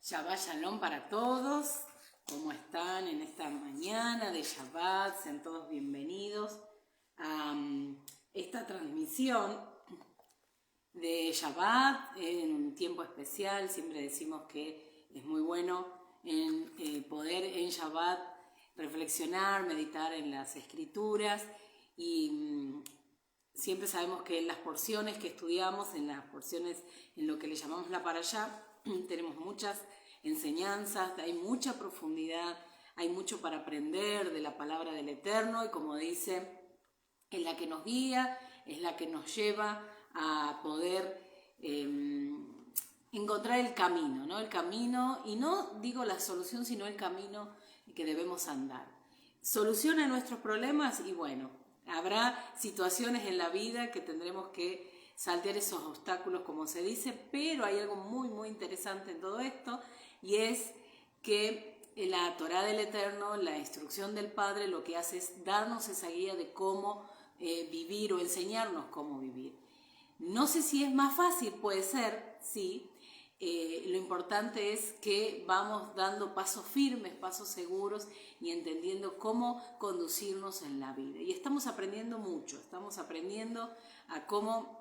Shabbat Shalom para todos. ¿Cómo están en esta mañana de Shabbat? Sean todos bienvenidos a esta transmisión de Shabbat en un tiempo especial. Siempre decimos que es muy bueno poder en Shabbat reflexionar, meditar en las escrituras y siempre sabemos que en las porciones que estudiamos, en las porciones en lo que le llamamos la parashá, tenemos muchas enseñanzas, hay mucha profundidad, hay mucho para aprender de la palabra del Eterno y como dice, es la que nos guía, es la que nos lleva a poder encontrar el camino, ¿no? El camino, y no digo la solución, sino el camino que debemos andar. Soluciona nuestros problemas y bueno, habrá situaciones en la vida que tendremos que saltear esos obstáculos, como se dice, pero hay algo muy, muy interesante en todo esto, y es que la Torá del Eterno, la instrucción del Padre, lo que hace es darnos esa guía de cómo vivir o enseñarnos cómo vivir. No sé si es más fácil, puede ser, sí. Lo importante es que vamos dando pasos firmes, pasos seguros y entendiendo cómo conducirnos en la vida. Y estamos aprendiendo mucho, estamos aprendiendo a cómo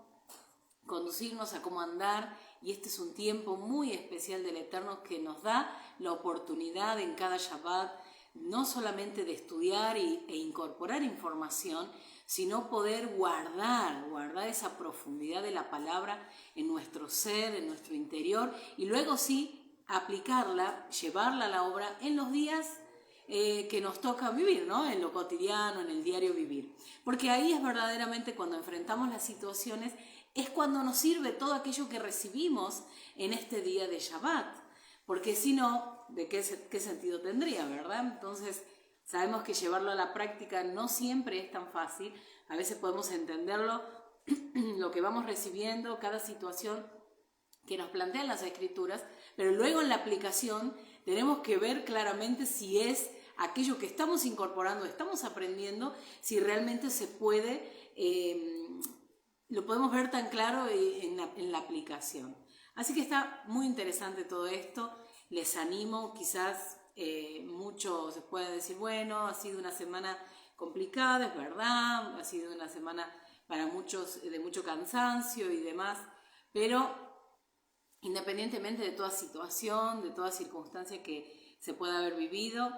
conducirnos, a cómo andar, y este es un tiempo muy especial del Eterno que nos da la oportunidad en cada Shabbat no solamente de estudiar e incorporar información, sino poder guardar esa profundidad de la palabra en nuestro ser, en nuestro interior, y luego sí aplicarla, llevarla a la obra en los días que nos toca vivir, ¿no? En lo cotidiano, en el diario vivir. Porque ahí es verdaderamente cuando enfrentamos las situaciones, es cuando nos sirve todo aquello que recibimos en este día de Shabbat. Porque si no, ¿de qué sentido tendría, verdad? Entonces, sabemos que llevarlo a la práctica no siempre es tan fácil. A veces podemos entenderlo, lo que vamos recibiendo, cada situación que nos plantean las escrituras, pero luego en la aplicación tenemos que ver claramente si es aquello que estamos incorporando, estamos aprendiendo, si realmente se puede, lo podemos ver tan claro en la aplicación. Así que está muy interesante todo esto, les animo, quizás muchos se pueden decir, bueno, ha sido una semana complicada, es verdad, ha sido una semana para muchos de mucho cansancio y demás, pero independientemente de toda situación, de toda circunstancia que se pueda haber vivido,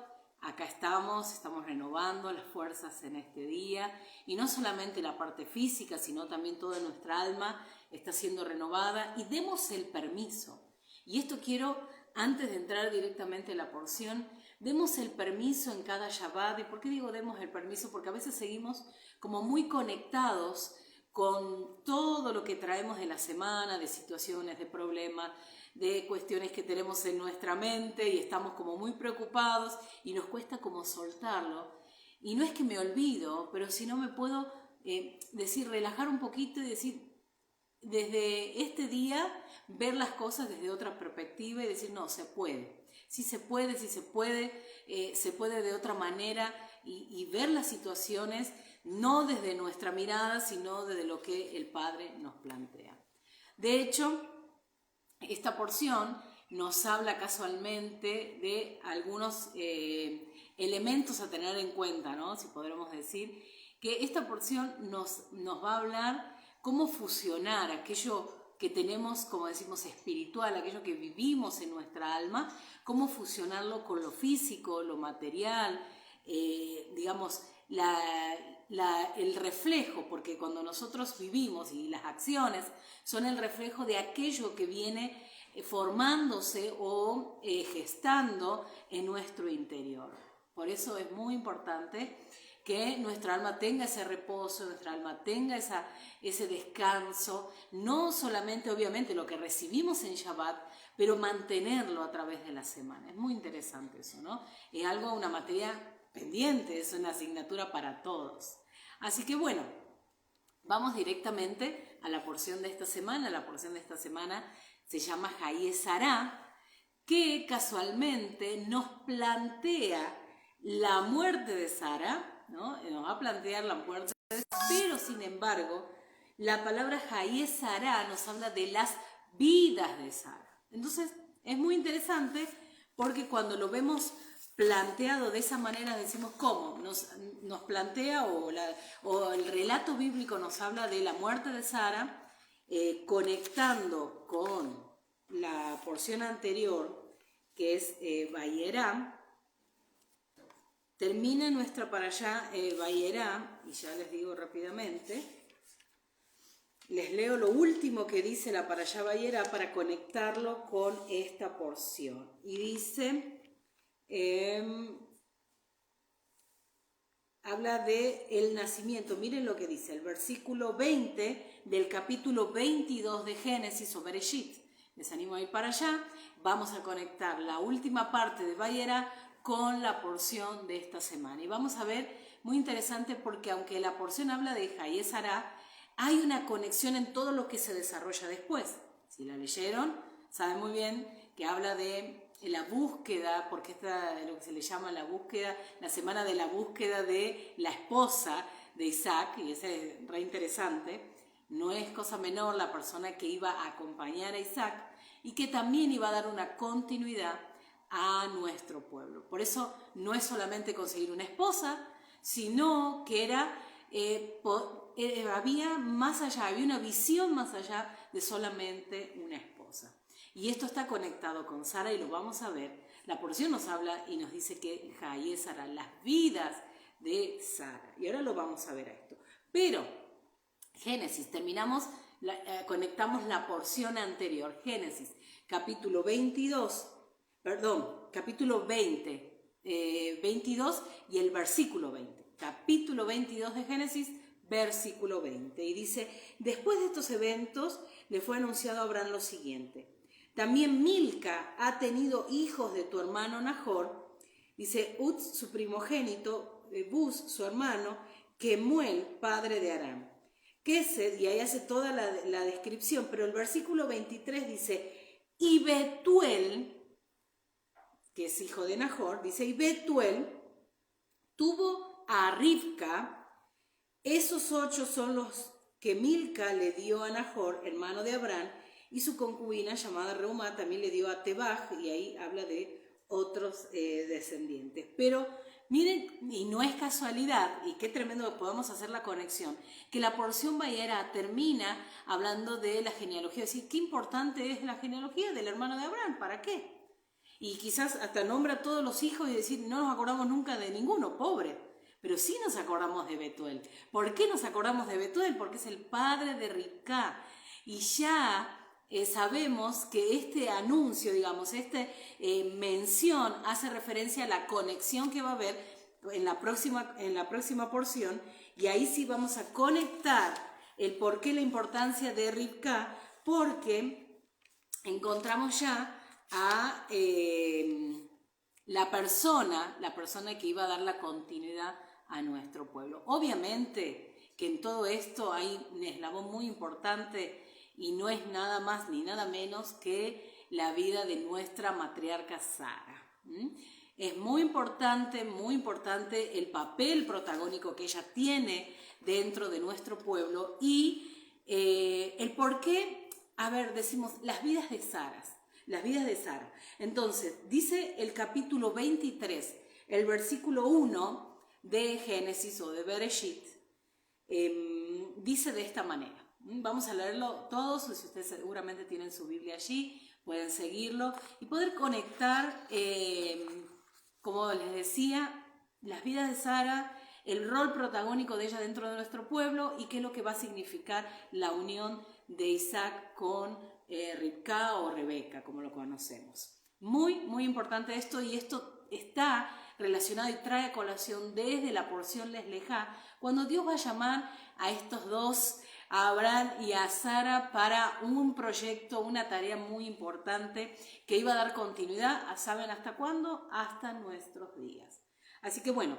acá estamos renovando las fuerzas en este día, y no solamente la parte física, sino también toda nuestra alma está siendo renovada, y demos el permiso. Y esto quiero, antes de entrar directamente en la porción, demos el permiso en cada Shabbat. ¿Y por qué digo demos el permiso? Porque a veces seguimos como muy conectados con todo lo que traemos de la semana, de situaciones, de problemas, de cuestiones que tenemos en nuestra mente y estamos como muy preocupados y nos cuesta como soltarlo. Y no es que me olvido, pero si no me puedo relajar un poquito y decir, desde este día, ver las cosas desde otra perspectiva y decir, no, se puede. Sí se puede, se puede de otra manera y ver las situaciones no desde nuestra mirada, sino desde lo que el Padre nos plantea. De hecho, esta porción nos habla casualmente de algunos elementos a tener en cuenta, ¿no? Si podremos decir que esta porción nos va a hablar cómo fusionar aquello que tenemos, como decimos, espiritual, aquello que vivimos en nuestra alma, cómo fusionarlo con lo físico, lo material, digamos, el reflejo, porque cuando nosotros vivimos y las acciones son el reflejo de aquello que viene formándose o gestando en nuestro interior. Por eso es muy importante que nuestra alma tenga ese reposo, nuestra alma tenga ese descanso, no solamente obviamente lo que recibimos en Shabbat, pero mantenerlo a través de la semana. Es muy interesante eso, ¿no? Es algo, una materia pendiente, es una asignatura para todos. Así que bueno, vamos directamente a la porción de esta semana. La porción de esta semana se llama Hayé Sará, que casualmente nos plantea la muerte de Sara, ¿no? Nos va a plantear la muerte de Sara, pero sin embargo, la palabra Hayé Sará nos habla de las vidas de Sara. Entonces, Es muy interesante porque cuando lo vemos planteado de esa manera decimos cómo nos plantea o el relato bíblico nos habla de la muerte de Sara, conectando con la porción anterior que es Vayera. Termina nuestra parashá Vayera, y ya les digo rápidamente, les leo lo último que dice la parashá Vayera para conectarlo con esta porción. Y dice, habla de el nacimiento. Miren lo que dice, el versículo 20 del capítulo 22 de Génesis o Bereshit. Les animo a ir para allá. Vamos a conectar la última parte de Vayera con la porción de esta semana. Y vamos a ver, muy interesante porque aunque la porción habla de Hayé Sará, hay una conexión en todo lo que se desarrolla después. Si la leyeron, saben muy bien que habla de la búsqueda, porque esta es lo que se le llama la búsqueda, la semana de la búsqueda de la esposa de Isaac, y ese es re interesante. No es cosa menor la persona que iba a acompañar a Isaac y que también iba a dar una continuidad a nuestro pueblo. Por eso no es solamente conseguir una esposa, sino que había más allá, había una visión más allá de solamente una esposa. Y esto está conectado con Sara y lo vamos a ver. La porción nos habla y nos dice que Hayé Sara, las vidas de Sara. Y ahora lo vamos a ver a esto. Pero Génesis, conectamos la porción anterior. Génesis, capítulo 20, 22 y el versículo 20. Capítulo 22 de Génesis, versículo 20. Y dice, después de estos eventos le fue anunciado a Abraham lo siguiente. También Milca ha tenido hijos de tu hermano Nahor. Dice, Uz, su primogénito, Buz, su hermano, Kemuel, padre de Aram. Kesed, y ahí hace toda la descripción, pero el versículo 23 dice, y Betuel, que es hijo de Nahor, dice, y Betuel tuvo a Rivka. Esos 8 son los que Milca le dio a Nahor, hermano de Abraham, y su concubina llamada Reumá también le dio a Tebaj, y ahí habla de otros descendientes. Pero miren, y no es casualidad, y qué tremendo que podamos hacer la conexión, que la porción Vayera termina hablando de la genealogía, es decir, qué importante es la genealogía del hermano de Abraham, ¿para qué? Y quizás hasta nombra a todos los hijos y decir, no nos acordamos nunca de ninguno, pobre. Pero sí nos acordamos de Betuel. ¿Por qué nos acordamos de Betuel? Porque es el padre de Rivka. Y ya sabemos que este anuncio, digamos, esta mención hace referencia a la conexión que va a haber en la próxima porción. Y ahí sí vamos a conectar el por qué la importancia de Rivka, porque encontramos ya a la persona que iba a dar la continuidad a nuestro pueblo. Obviamente que en todo esto hay un eslabón muy importante y no es nada más ni nada menos que la vida de nuestra matriarca Sara. Es muy importante el papel protagónico que ella tiene dentro de nuestro pueblo y el por qué, decimos las vidas de Sara. Las vidas de Sara. Entonces, dice el capítulo 23, el versículo 1 de Génesis o de Bereshit, dice de esta manera. Vamos a leerlo todos, si ustedes seguramente tienen su Biblia allí, pueden seguirlo y poder conectar, como les decía, las vidas de Sara, el rol protagónico de ella dentro de nuestro pueblo y qué es lo que va a significar la unión de Isaac con Rivka o Rebeca, como lo conocemos. Muy, muy importante esto, y esto está relacionado y trae a colación desde la porción Leslejá, cuando Dios va a llamar a estos dos, a Abraham y a Sara, para un proyecto, una tarea muy importante que iba a dar continuidad, ¿saben hasta cuándo? Hasta nuestros días. Así que bueno,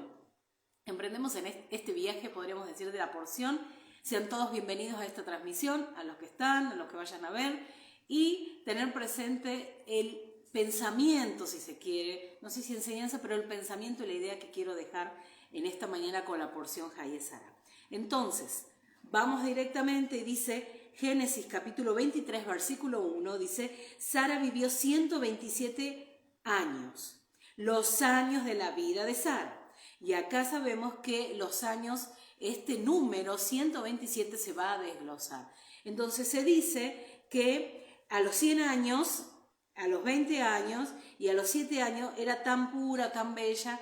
emprendemos en este viaje, podríamos decir, de la porción. Sean todos bienvenidos a esta transmisión, a los que están, a los que vayan a ver, y tener presente el pensamiento, si se quiere, no sé si enseñanza, pero el pensamiento y la idea que quiero dejar en esta mañana con la porción Hayé Sara. Entonces, vamos directamente y dice, Génesis capítulo 23, versículo 1, dice, Sara vivió 127 años, los años de la vida de Sara. Y acá sabemos que los años, este número 127 se va a desglosar. Entonces se dice que a los 100 años, a los 20 años y a los 7 años era tan pura, tan bella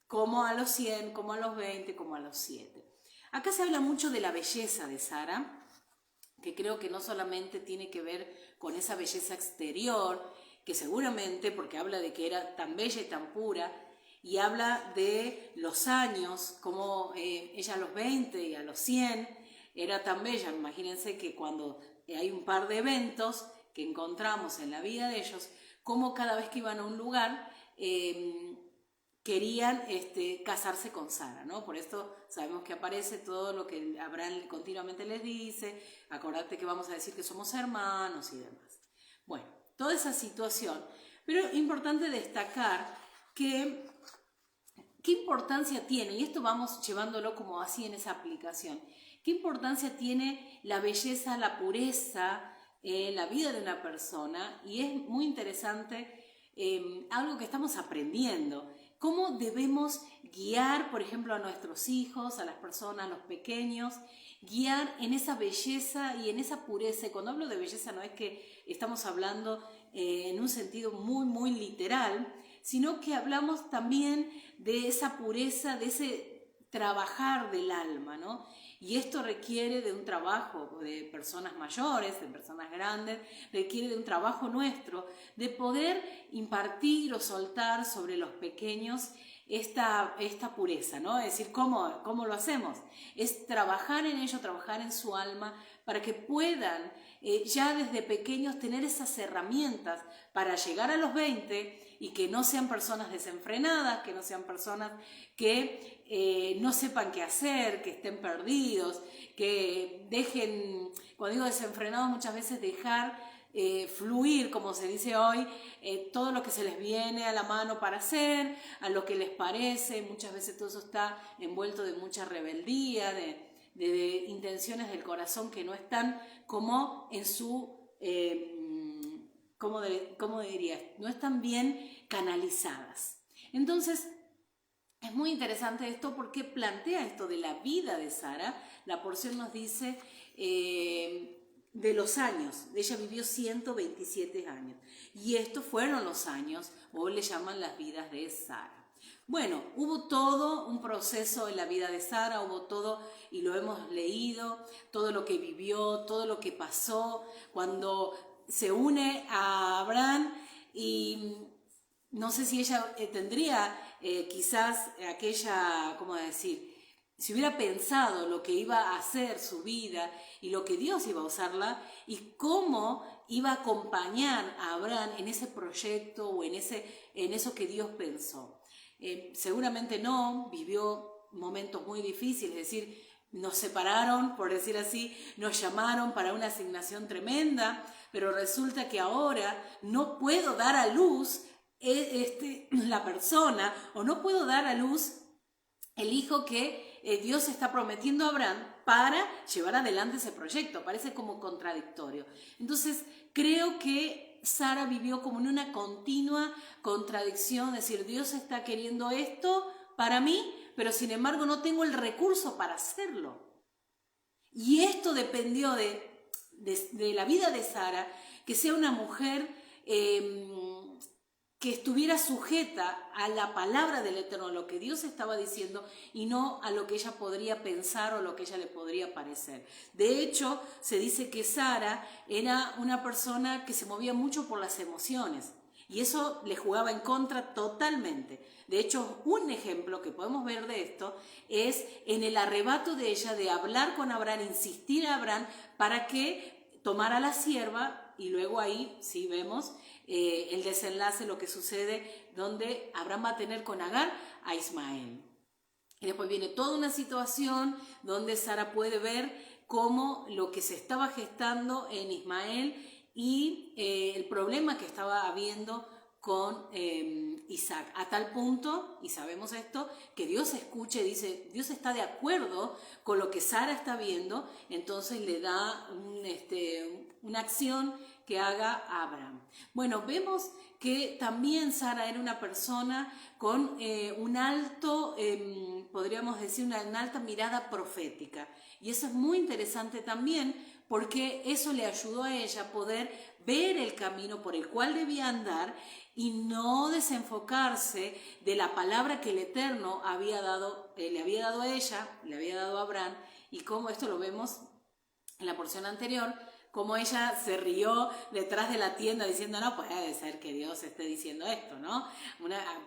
como a los 100, como a los 20, como a los 7. Acá se habla mucho de la belleza de Sara, que creo que no solamente tiene que ver con esa belleza exterior, que seguramente, porque habla de que era tan bella y tan pura, y habla de los años, como ella a los 20 y a los 100 era tan bella. Imagínense que cuando hay un par de eventos que encontramos en la vida de ellos, como cada vez que iban a un lugar querían casarse con Sara, ¿no? Por esto sabemos que aparece todo lo que Abraham continuamente les dice, acordate que vamos a decir que somos hermanos y demás. Bueno, toda esa situación, pero es importante destacar que qué importancia tiene, y esto vamos llevándolo como así en esa aplicación, qué importancia tiene la belleza, la pureza en la vida de una persona, y es muy interesante algo que estamos aprendiendo, cómo debemos guiar, por ejemplo, a nuestros hijos, a las personas, a los pequeños, guiar en esa belleza y en esa pureza. Y cuando hablo de belleza no es que estamos hablando en un sentido muy, muy literal, sino que hablamos también de esa pureza, de ese trabajar del alma, ¿no? Y esto requiere de un trabajo de personas mayores, de personas grandes, requiere de un trabajo nuestro, de poder impartir o soltar sobre los pequeños esta pureza, ¿no? Es decir, ¿cómo lo hacemos? Es trabajar en ello, trabajar en su alma, para que puedan ya desde pequeños tener esas herramientas para llegar a los 20 y que no sean personas desenfrenadas, que no sean personas que no sepan qué hacer, que estén perdidos, que dejen, cuando digo desenfrenados, muchas veces dejar fluir, como se dice hoy, todo lo que se les viene a la mano para hacer, a lo que les parece. Muchas veces todo eso está envuelto de mucha rebeldía, de intenciones del corazón que no están como en su, ¿cómo diría? No están bien canalizadas. Entonces, es muy interesante esto porque plantea esto de la vida de Sara. La porción nos dice de los años. Ella vivió 127 años. Y estos fueron los años, o le llaman las vidas de Sara. Bueno, hubo todo un proceso en la vida de Sara, hubo todo, y lo hemos leído, todo lo que vivió, todo lo que pasó, cuando se une a Abraham, y no sé si ella tendría quizás aquella, ¿cómo decir?, si hubiera pensado lo que iba a hacer su vida y lo que Dios iba a usarla y cómo iba a acompañar a Abraham en ese proyecto o en eso que Dios pensó. Seguramente no, vivió momentos muy difíciles, es decir, nos separaron, por decir así, nos llamaron para una asignación tremenda, pero resulta que ahora no puedo dar a luz la persona, o no puedo dar a luz el hijo que Dios está prometiendo a Abraham para llevar adelante ese proyecto. Parece como contradictorio. Entonces, creo que Sara vivió como en una continua contradicción, es decir, Dios está queriendo esto para mí, pero sin embargo no tengo el recurso para hacerlo. Y esto dependió de la vida de Sara, que sea una mujer que estuviera sujeta a la palabra del Eterno, a lo que Dios estaba diciendo, y no a lo que ella podría pensar o lo que ella le podría parecer. De hecho, se dice que Sara era una persona que se movía mucho por las emociones, y eso le jugaba en contra totalmente. De hecho, un ejemplo que podemos ver de esto es en el arrebato de ella de hablar con Abraham, insistir a Abraham para que tomara la sierva, y luego ahí sí vemos el desenlace, lo que sucede, donde Abraham va a tener con Agar a Ismael. Y después viene toda una situación donde Sara puede ver cómo lo que se estaba gestando en Ismael y el problema que estaba habiendo con Isaac, a tal punto, y sabemos esto, que Dios escucha y dice, Dios está de acuerdo con lo que Sara está viendo, entonces le da una acción que haga a Abraham. Bueno, vemos que también Sara era una persona con un alto, podríamos decir, una alta mirada profética. Y eso es muy interesante también porque eso le ayudó a ella a poder ver el camino por el cual debía andar y no desenfocarse de la palabra que el Eterno le había dado a ella, le había dado a Abraham, y como esto lo vemos en la porción anterior, como ella se rió detrás de la tienda diciendo, no puede ser que Dios esté diciendo esto, ¿no?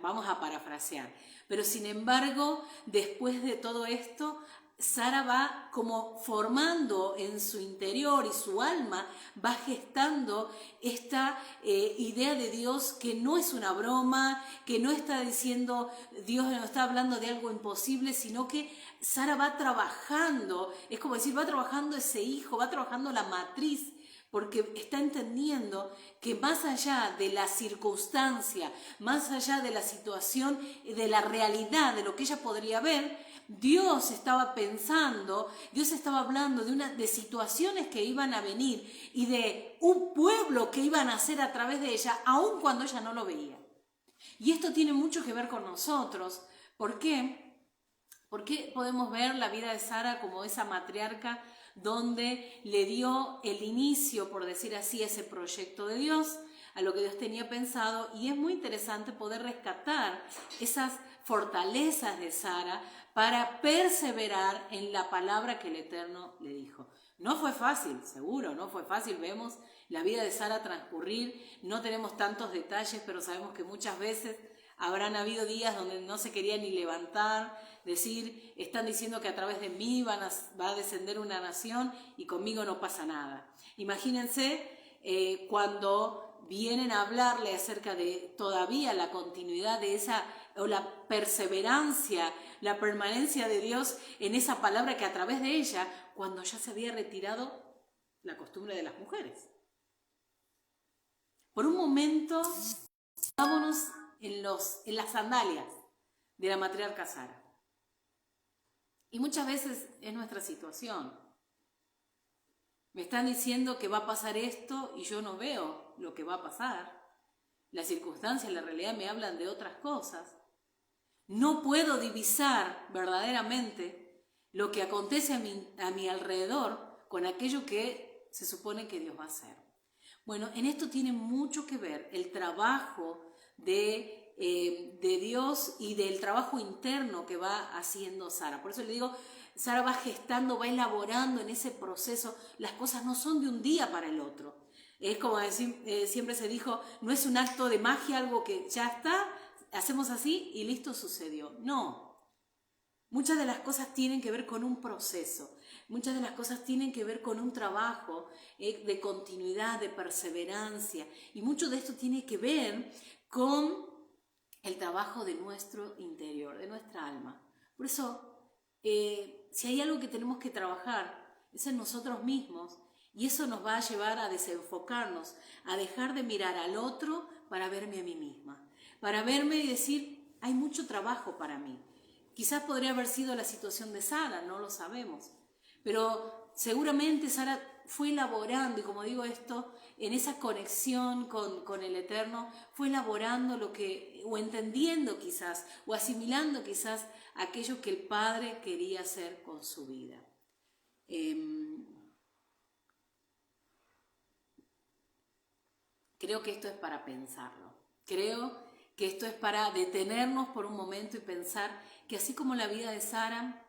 Vamos a parafrasear. Pero sin embargo, después de todo esto, Sara va como formando en su interior y su alma va gestando esta idea de Dios que no es una broma, que no está diciendo, Dios no está hablando de algo imposible, sino que Sara va trabajando, es como decir, va trabajando ese hijo, va trabajando la matriz, porque está entendiendo que más allá de la circunstancia, más allá de la situación, de la realidad, de lo que ella podría ver, Dios estaba pensando, Dios estaba hablando de situaciones que iban a venir y de un pueblo que iba a nacer a través de ella, aun cuando ella no lo veía. Y esto tiene mucho que ver con nosotros. ¿Por qué? Porque podemos ver la vida de Sara como esa matriarca donde le dio el inicio, por decir así, a ese proyecto de Dios, a lo que Dios tenía pensado, y es muy interesante poder rescatar esas fortalezas de Sara para perseverar en la palabra que el Eterno le dijo. No fue fácil, seguro, no fue fácil. Vemos la vida de Sara transcurrir, no tenemos tantos detalles, pero sabemos que muchas veces habrán habido días donde no se quería ni levantar, decir, están diciendo que a través de mí va a descender una nación y conmigo no pasa nada. Imagínense cuando vienen a hablarle acerca de todavía la continuidad de esa, o la perseverancia, la permanencia de Dios en esa palabra que a través de ella, cuando ya se había retirado la costumbre de las mujeres. Por un momento, vámonos en las sandalias de la matriarca Sara. Y muchas veces es nuestra situación. Me están diciendo que va a pasar esto y yo no veo lo que va a pasar. Las circunstancias, la realidad me hablan de otras cosas. No puedo divisar verdaderamente lo que acontece a mi alrededor con aquello que se supone que Dios va a hacer. Bueno, en esto tiene mucho que ver el trabajo de Dios y del trabajo interno que va haciendo Sara. Por eso le digo, Sara va gestando, va elaborando en ese proceso. Las cosas no son de un día para el otro. Es como decir, siempre se dijo, no es un acto de magia, algo que ya está, hacemos así y listo, sucedió. No. Muchas de las cosas tienen que ver con un proceso. Muchas de las cosas tienen que ver con un trabajo de continuidad, de perseverancia. Y mucho de esto tiene que ver con el trabajo de nuestro interior, de nuestra alma. Por eso, si hay algo que tenemos que trabajar, es en nosotros mismos. Y eso nos va a llevar a desenfocarnos, a dejar de mirar al otro para verme a mí misma. Para verme y decir, hay mucho trabajo para mí. Quizás podría haber sido la situación de Sara, no lo sabemos. Pero seguramente Sara fue elaborando, y como digo esto, en esa conexión con el Eterno, fue elaborando o entendiendo quizás, o asimilando quizás aquello que el Padre quería hacer con su vida. Creo que esto es para pensarlo. Creo que esto es para detenernos por un momento y pensar que así como la vida de Sara,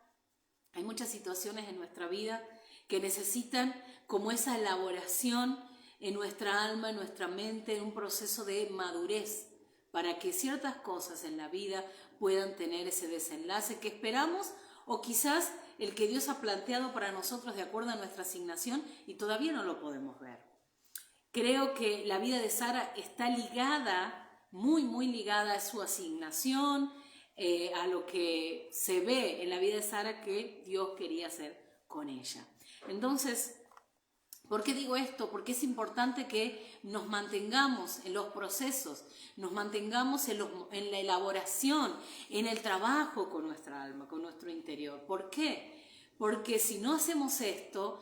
hay muchas situaciones en nuestra vida que necesitan como esa elaboración en nuestra alma, en nuestra mente, en un proceso de madurez, para que ciertas cosas en la vida puedan tener ese desenlace que esperamos, o quizás el que Dios ha planteado para nosotros de acuerdo a nuestra asignación y todavía no lo podemos ver. Creo que la vida de Sara está ligada, muy, muy ligada a su asignación, a lo que se ve en la vida de Sara que Dios quería hacer con ella. Entonces, ¿Por qué digo esto? Porque es importante que nos mantengamos en los procesos, nos mantengamos en la elaboración, en el trabajo con nuestra alma, con nuestro interior. ¿Por qué? Porque si no hacemos esto,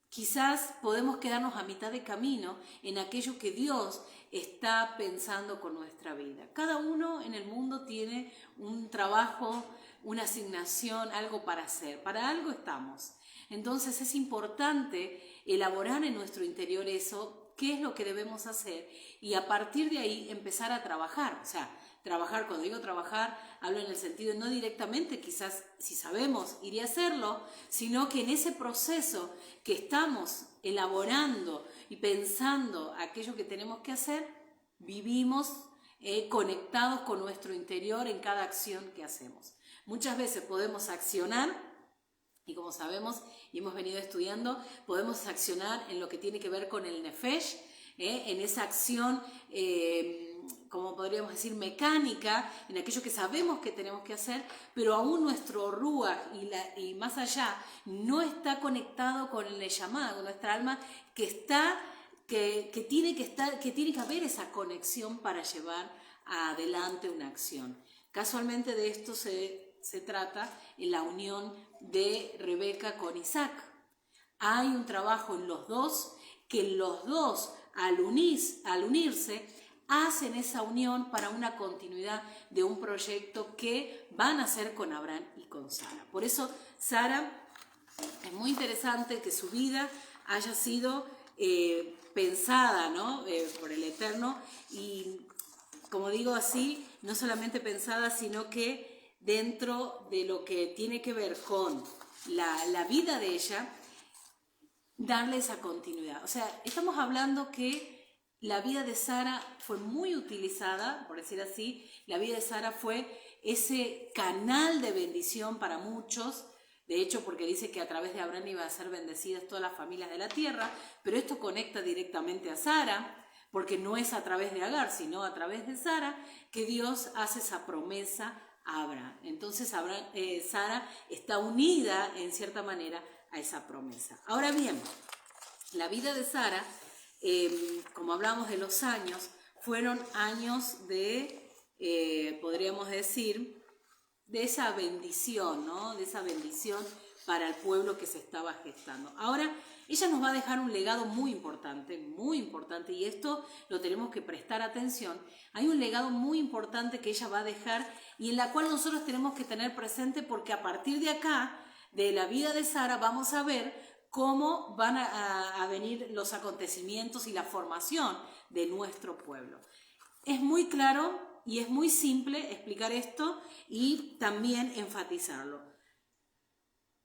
quizás podemos quedarnos a mitad de camino en aquello que Dios está pensando con nuestra vida. Cada uno en el mundo tiene un trabajo, una asignación, algo para hacer. Para algo estamos. Entonces es importante elaborar en nuestro interior eso, qué es lo que debemos hacer y a partir de ahí empezar a trabajar. O sea, trabajar, cuando digo trabajar, hablo en el sentido no directamente, quizás si sabemos ir a hacerlo, sino que en ese proceso que estamos elaborando y pensando aquello que tenemos que hacer, vivimos conectados con nuestro interior en cada acción que hacemos. Muchas veces podemos accionar y como sabemos y hemos venido estudiando, podemos accionar en lo que tiene que ver con el nefesh, en esa acción, como podríamos decir, mecánica, en aquello que sabemos que tenemos que hacer, pero aún nuestro ruach y más allá no está conectado con el neshama, con nuestra alma, que tiene que haber esa conexión para llevar adelante una acción. Casualmente de esto se trata en la unión de Rebeca con Isaac. Hay un trabajo en los dos, que los dos al unirse hacen esa unión para una continuidad de un proyecto que van a hacer con Abraham y con Sara. Por eso Sara, es muy interesante que su vida haya sido pensada, ¿no? Por el Eterno y, como digo así, no solamente pensada, sino que dentro de lo que tiene que ver con la vida de ella, darle esa continuidad. O sea, estamos hablando que la vida de Sara fue muy utilizada, por decir así, la vida de Sara fue ese canal de bendición para muchos, de hecho porque dice que a través de Abraham iban a ser bendecidas todas las familias de la tierra, pero esto conecta directamente a Sara, porque no es a través de Agar, sino a través de Sara, que Dios hace esa promesa a Abraham. Entonces Sara está unida en cierta manera a esa promesa. Ahora bien, la vida de Sara, como hablamos de los años, fueron años de, podríamos decir, de esa bendición, ¿no? De esa bendición para el pueblo que se estaba gestando. Ahora, ella nos va a dejar un legado muy importante, y esto lo tenemos que prestar atención. Hay un legado muy importante que ella va a dejar y en la cual nosotros tenemos que tener presente porque a partir de acá, de la vida de Sara, vamos a ver cómo van a venir los acontecimientos y la formación de nuestro pueblo. Es muy claro y es muy simple explicar esto y también enfatizarlo.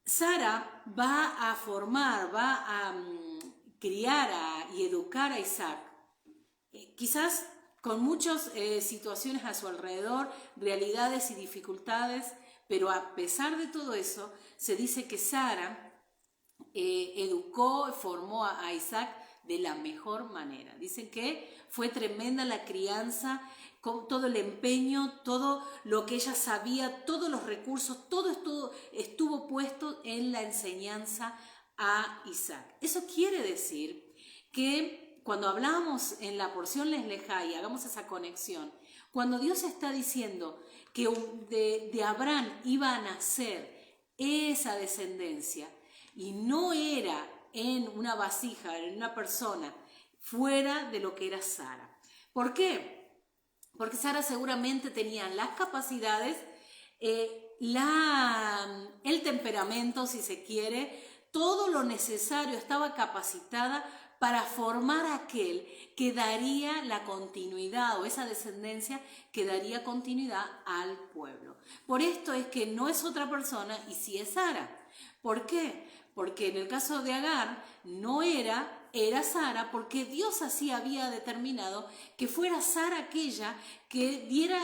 Sara va a formar, va a criar y educar a Isaac, quizás con muchas situaciones a su alrededor, realidades y dificultades, pero a pesar de todo eso, se dice que Sara educó, formó a Isaac de la mejor manera. Dicen que fue tremenda la crianza, con todo el empeño, todo lo que ella sabía, todos los recursos, todo estuvo puesto en la enseñanza a Isaac. Eso quiere decir que cuando hablamos en la porción Leslejá y hagamos esa conexión, cuando Dios está diciendo que de Abraham iba a nacer esa descendencia y no era en una vasija, en una persona, fuera de lo que era Sara. ¿Por qué? Porque Sara seguramente tenía las capacidades, el temperamento, si se quiere, todo lo necesario, estaba capacitada para formar aquel que daría la continuidad o esa descendencia que daría continuidad al pueblo. Por esto es que no es otra persona y sí es Sara. ¿Por qué? Porque en el caso de Agar no era Sara, porque Dios así había determinado que fuera Sara aquella que diera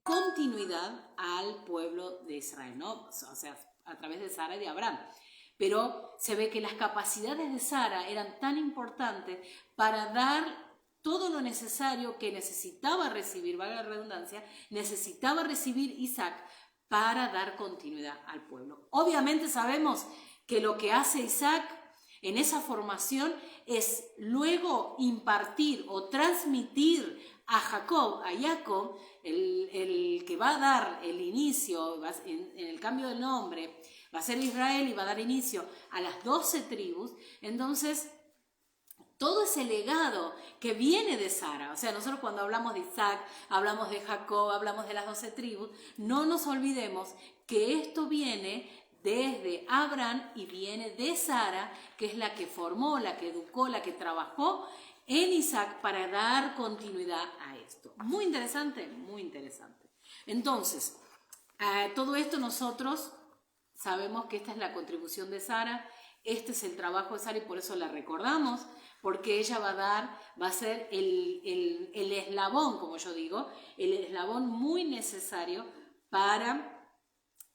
continuidad al pueblo de Israel, ¿no? O sea, a través de Sara y de Abraham. Pero se ve que las capacidades de Sara eran tan importantes para dar todo lo necesario que necesitaba recibir, valga la redundancia, necesitaba recibir Isaac para dar continuidad al pueblo. Obviamente sabemos que lo que hace Isaac En esa formación es luego impartir o transmitir a Jacob, el que va a dar el inicio, en el cambio del nombre, va a ser Israel y va a dar inicio a las 12 tribus. Entonces, todo ese legado que viene de Sara, o sea, nosotros cuando hablamos de Isaac, hablamos de Jacob, hablamos de las 12 tribus, no nos olvidemos que esto viene desde Abraham y viene de Sara, que es la que formó, la que educó, la que trabajó en Isaac para dar continuidad a esto. Muy interesante, muy interesante. Entonces, todo esto nosotros sabemos que esta es la contribución de Sara, este es el trabajo de Sara y por eso la recordamos, porque ella va a ser el eslabón, como yo digo, el eslabón muy necesario para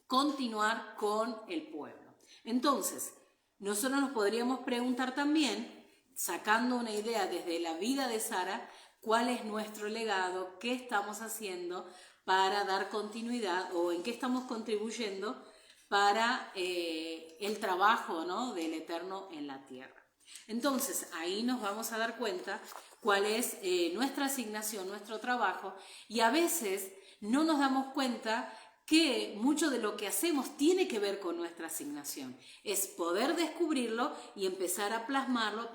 continuar con el pueblo. Entonces, nosotros nos podríamos preguntar también, sacando una idea desde la vida de Sara, cuál es nuestro legado, qué estamos haciendo para dar continuidad o en qué estamos contribuyendo para el trabajo, ¿no?, del Eterno en la tierra. Entonces, ahí nos vamos a dar cuenta cuál es nuestra asignación, nuestro trabajo, y a veces no nos damos cuenta que mucho de lo que hacemos tiene que ver con nuestra asignación. Es poder descubrirlo y empezar a plasmarlo,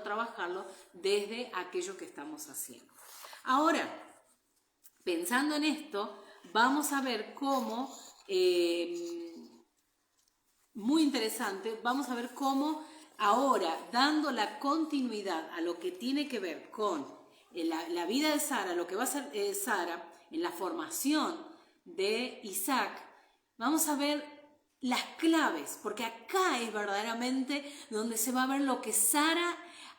trabajarlo desde aquello que estamos haciendo. Ahora, pensando en esto, vamos a ver cómo, muy interesante, vamos a ver cómo ahora, dando la continuidad a lo que tiene que ver con la vida de Sara, lo que va a ser Sara en la formación de Isaac, vamos a ver las claves, porque acá es verdaderamente donde se va a ver lo que Sara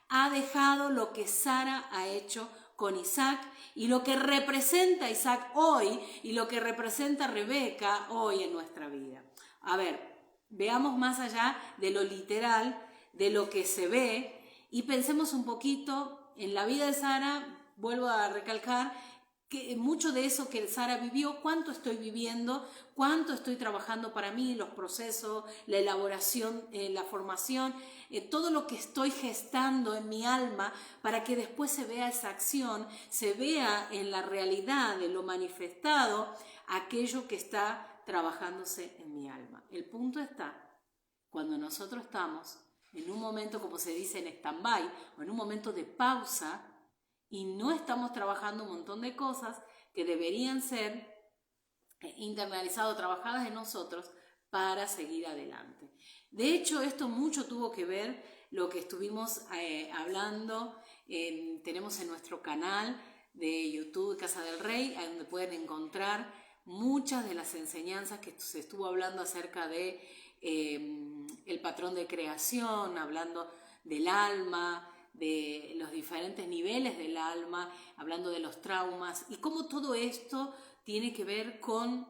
ha dejado, lo que Sara ha hecho con Isaac y lo que representa Isaac hoy y lo que representa Rebeca hoy en nuestra vida. A ver, veamos más allá de lo literal, de lo que se ve y pensemos un poquito en la vida de Sara. Vuelvo a recalcar que mucho de eso que Sara vivió, cuánto estoy viviendo, cuánto estoy trabajando para mí, los procesos, la elaboración, la formación, todo lo que estoy gestando en mi alma para que después se vea esa acción, se vea en la realidad, en lo manifestado, aquello que está trabajándose en mi alma. El punto está cuando nosotros estamos en un momento, como se dice, en stand-by o en un momento de pausa, y no estamos trabajando un montón de cosas que deberían ser internalizadas, trabajadas en nosotros para seguir adelante. De hecho, esto mucho tuvo que ver lo que estuvimos hablando, tenemos en nuestro canal de YouTube Casa del Rey, donde pueden encontrar muchas de las enseñanzas que se estuvo hablando acerca de el patrón de creación, hablando del alma, de los diferentes niveles del alma, hablando de los traumas y cómo todo esto tiene que ver con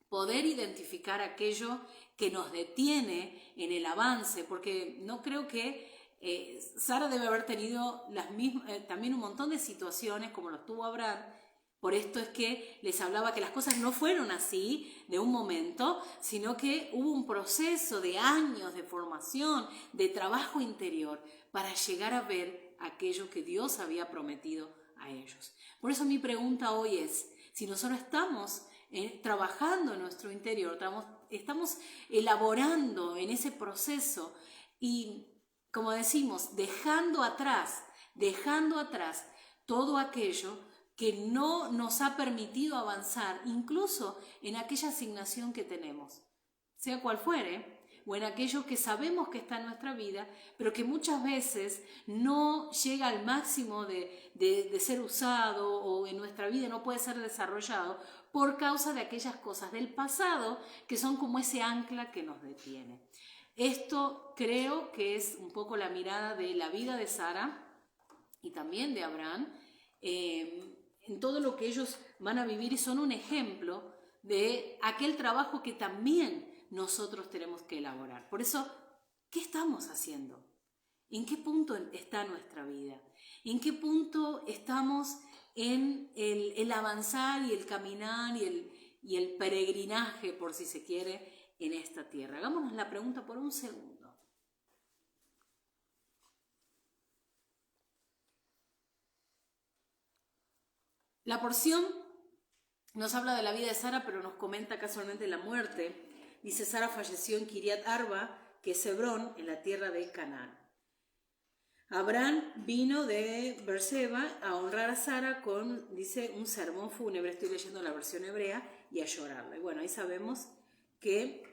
poder identificar aquello que nos detiene en el avance, porque no creo que Sara debe haber tenido también un montón de situaciones como lo tuvo Abraham. Por esto es que les hablaba que las cosas no fueron así de un momento, sino que hubo un proceso de años de formación, de trabajo interior, para llegar a ver aquello que Dios había prometido a ellos. Por eso mi pregunta hoy es, si nosotros estamos trabajando en nuestro interior, estamos elaborando en ese proceso y, como decimos, dejando atrás todo aquello que no nos ha permitido avanzar, incluso en aquella asignación que tenemos, sea cual fuere, o en aquello que sabemos que está en nuestra vida, pero que muchas veces no llega al máximo de ser usado o en nuestra vida no puede ser desarrollado por causa de aquellas cosas del pasado que son como ese ancla que nos detiene. Esto creo que es un poco la mirada de la vida de Sara y también de Abraham, en todo lo que ellos van a vivir y son un ejemplo de aquel trabajo que también nosotros tenemos que elaborar. Por eso, ¿qué estamos haciendo? ¿En qué punto está nuestra vida? ¿En qué punto estamos en el avanzar y el caminar y el peregrinaje, por si se quiere, en esta tierra? Hagámonos la pregunta por un segundo. La porción nos habla de la vida de Sara, pero nos comenta casualmente la muerte. Dice, Sara falleció en Kiriat Arba, que es Hebrón, en la tierra de Canaán. Abraham vino de Beerseba a honrar a Sara con, dice, un sermón fúnebre, estoy leyendo la versión hebrea, y a llorarla. Y bueno, ahí sabemos que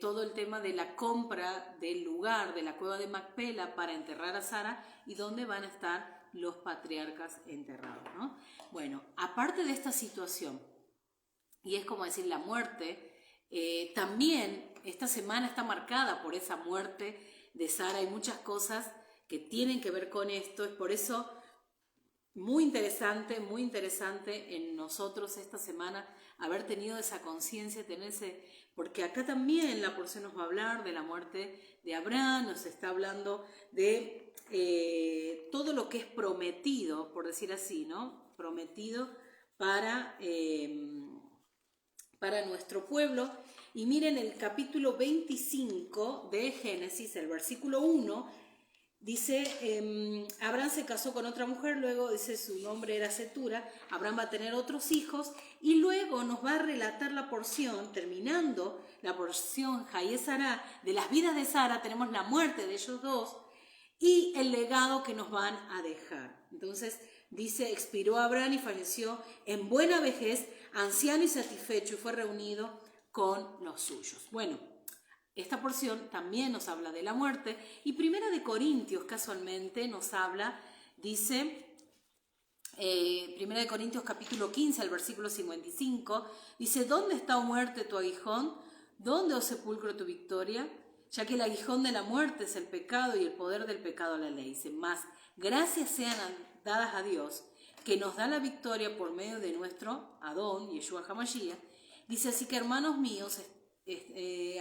todo el tema de la compra del lugar de la cueva de Macpela para enterrar a Sara y dónde van a estar los patriarcas enterrados, ¿no? Bueno, aparte de esta situación, y es como decir la muerte, también esta semana está marcada por esa muerte de Sara. Hay muchas cosas que tienen que ver con esto. Es por eso muy interesante en nosotros esta semana haber tenido esa conciencia, porque acá también la porción nos va a hablar de la muerte de Abraham, nos está hablando de todo lo que es prometido, por decir así, ¿no? Prometido para nuestro pueblo. Y miren el capítulo 25 de Génesis, el versículo 1, dice, Abraham se casó con otra mujer, luego dice su nombre era Cetura, Abraham va a tener otros hijos, y luego nos va a relatar la porción, terminando la porción Hayé Sará, de las vidas de Sara, tenemos la muerte de ellos dos, y el legado que nos van a dejar. Entonces dice, expiró Abraham y falleció en buena vejez, anciano y satisfecho, y fue reunido con los suyos. Bueno, esta porción también nos habla de la muerte, y Primera de Corintios casualmente nos habla, dice, Primera de Corintios capítulo 15, al versículo 55, dice, ¿dónde está, oh muerte, tu aguijón? ¿Dónde, oh sepulcro, tu victoria? Ya que el aguijón de la muerte es el pecado y el poder del pecado la ley. Dice, más gracias sean dadas a Dios, que nos da la victoria por medio de nuestro Adón, Yeshua HaMashiach. Dice, así que hermanos míos,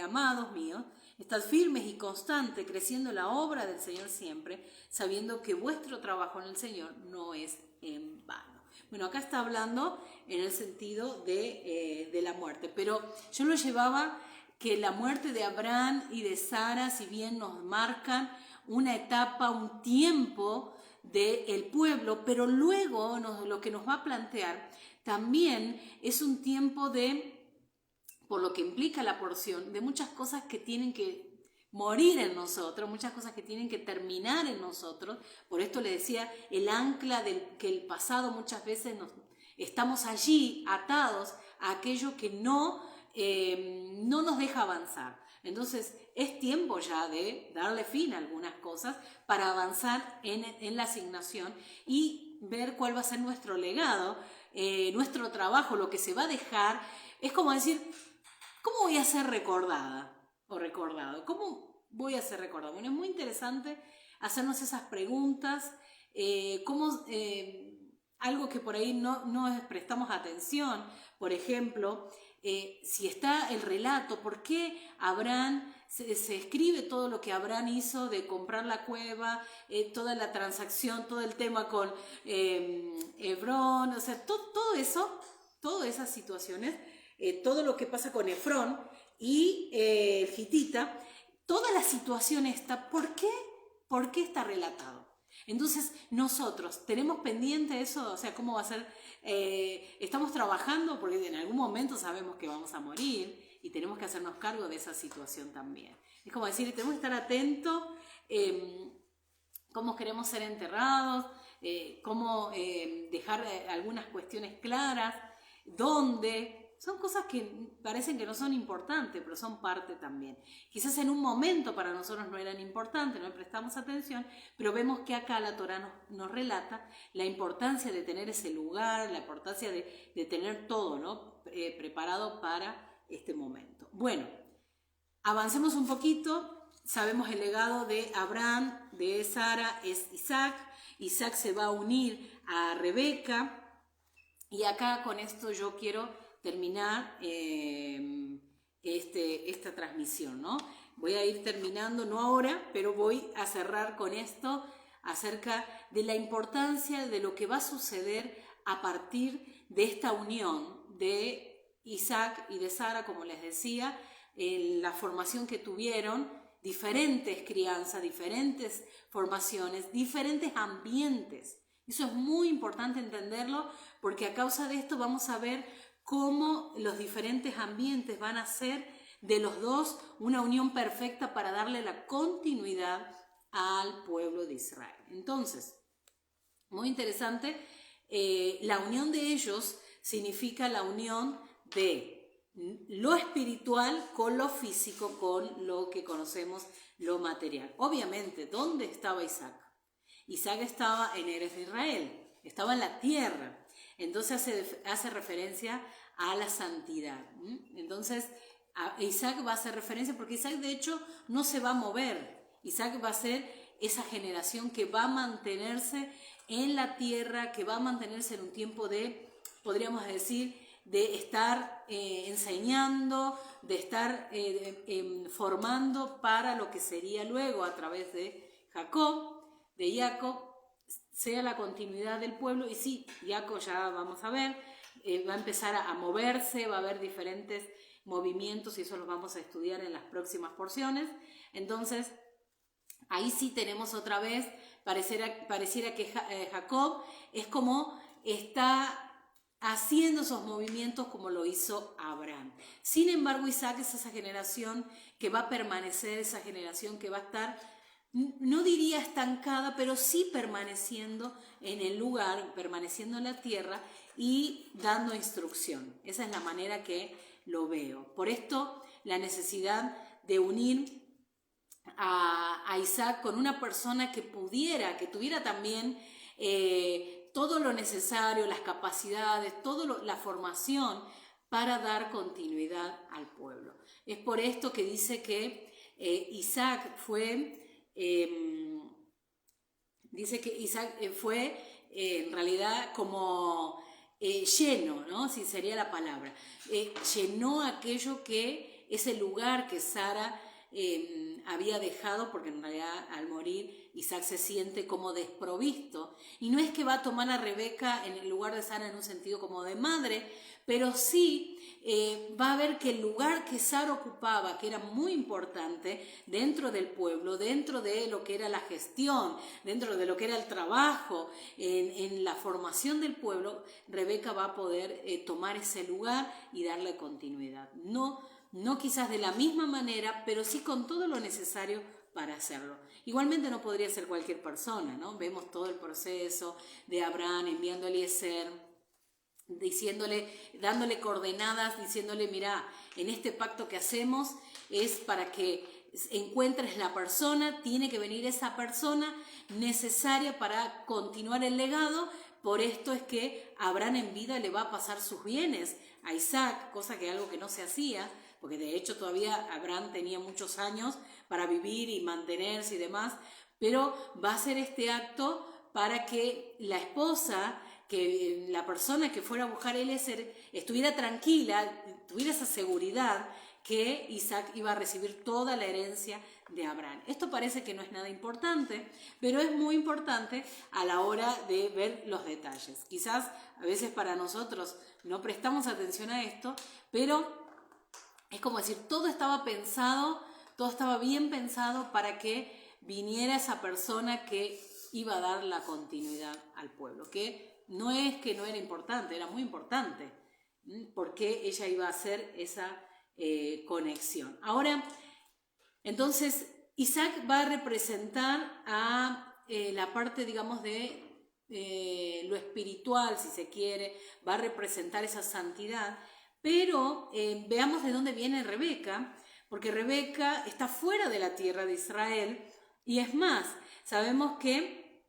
amados míos, estad firmes y constantes, creciendo en la obra del Señor siempre, sabiendo que vuestro trabajo en el Señor no es en vano. Bueno, acá está hablando en el sentido de la muerte, pero yo lo llevaba que la muerte de Abraham y de Sara, si bien nos marcan una etapa, un tiempo del pueblo, pero luego lo que nos va a plantear también es un tiempo por lo que implica la porción, de muchas cosas que tienen que morir en nosotros, muchas cosas que tienen que terminar en nosotros. Por esto le decía, el ancla que el pasado muchas veces estamos allí atados a aquello que no nos deja avanzar. Entonces es tiempo ya de darle fin a algunas cosas para avanzar en la asignación y ver cuál va a ser nuestro legado, nuestro trabajo, lo que se va a dejar. Es como decir, ¿cómo voy a ser recordada o recordado? ¿Cómo voy a ser recordado? Bueno, es muy interesante hacernos esas preguntas, algo que por ahí no prestamos atención. Por ejemplo, si está el relato, ¿por qué Abraham se escribe todo lo que Abraham hizo de comprar la cueva, toda la transacción, todo el tema con Hebrón, o sea, todo eso, todas esas situaciones, todo lo que pasa con Efrón y el Gitita, toda la situación esta, ¿por qué está relatado? Entonces nosotros tenemos pendiente eso, o sea, ¿cómo va a ser? Estamos trabajando porque en algún momento sabemos que vamos a morir y tenemos que hacernos cargo de esa situación también. Es como decir, tenemos que estar atentos, cómo queremos ser enterrados, cómo dejar algunas cuestiones claras, dónde. Son cosas que parecen que no son importantes, pero son parte también. Quizás en un momento para nosotros no eran importantes, no le prestamos atención, pero vemos que acá la Torá nos relata la importancia de tener ese lugar, la importancia de tener todo, ¿no? Preparado para este momento. Bueno, avancemos un poquito. Sabemos el legado de Abraham, de Sara, es Isaac. Isaac se va a unir a Rebeca. Y acá con esto yo quiero terminar esta transmisión, ¿no? Voy a ir terminando, no ahora, pero voy a cerrar con esto acerca de la importancia de lo que va a suceder a partir de esta unión de Isaac y de Sara, como les decía, la formación que tuvieron, diferentes crianzas, diferentes formaciones, diferentes ambientes Eso es muy importante entenderlo, porque a causa de esto vamos a ver cómo los diferentes ambientes van a ser de los dos una unión perfecta para darle la continuidad al pueblo de Israel. Entonces, muy interesante, la unión de ellos significa la unión de lo espiritual con lo físico, con lo que conocemos, lo material. Obviamente, ¿dónde estaba Isaac? Isaac estaba en Eretz de Israel, estaba en la tierra. Entonces hace referencia a la santidad. Entonces Isaac va a hacer referencia, porque Isaac de hecho no se va a mover. Isaac va a ser esa generación que va a mantenerse en la tierra, que va a mantenerse en un tiempo de, podríamos decir, de estar enseñando, de estar formando para lo que sería luego a través de Jacob, sea la continuidad del pueblo. Y sí, Jacob ya vamos a ver, va a empezar a moverse, va a haber diferentes movimientos y eso los vamos a estudiar en las próximas porciones. Entonces, ahí sí tenemos otra vez, pareciera que Jacob es como está haciendo esos movimientos como lo hizo Abraham. Sin embargo, Isaac es esa generación que va a permanecer, esa generación que va a estar, no diría estancada, pero sí permaneciendo en el lugar, permaneciendo en la tierra y dando instrucción. Esa es la manera que lo veo. Por esto, la necesidad de unir a Isaac con una persona que tuviera también todo lo necesario, las capacidades, toda la formación para dar continuidad al pueblo. Es por esto que dice que Isaac fue en realidad como lleno, ¿no? Si sería la palabra. Llenó aquello que, ese lugar que Sara había dejado, porque en realidad al morir Isaac se siente como desprovisto, y no es que va a tomar a Rebeca en el lugar de Sara en un sentido como de madre, pero sí va a ver que el lugar que Sara ocupaba, que era muy importante dentro del pueblo, dentro de lo que era la gestión, dentro de lo que era el trabajo, en la formación del pueblo, Rebeca va a poder tomar ese lugar y darle continuidad. No quizás de la misma manera, pero sí con todo lo necesario para hacerlo. Igualmente no podría ser cualquier persona, ¿no? Vemos todo el proceso de Abraham enviando a Eliezer, dándole coordenadas, diciéndole, mira, en este pacto que hacemos es para que encuentres la persona, tiene que venir esa persona necesaria para continuar el legado. Por esto es que Abraham en vida le va a pasar sus bienes a Isaac, cosa que algo que no se hacía, porque de hecho todavía Abraham tenía muchos años para vivir y mantenerse y demás, pero va a hacer este acto para que la esposa, que la persona que fuera a buscar a Eliezer estuviera tranquila, tuviera esa seguridad que Isaac iba a recibir toda la herencia de Abraham. Esto parece que no es nada importante, pero es muy importante a la hora de ver los detalles. Quizás a veces para nosotros no prestamos atención a esto, pero es como decir, todo estaba pensado, todo estaba bien pensado para que viniera esa persona que iba a dar la continuidad al pueblo, que no es que no era importante, era muy importante, porque ella iba a hacer esa conexión. Ahora, entonces, Isaac va a representar a la parte, digamos, de lo espiritual, si se quiere, va a representar esa santidad, pero veamos de dónde viene Rebeca, porque Rebeca está fuera de la tierra de Israel, y es más, sabemos que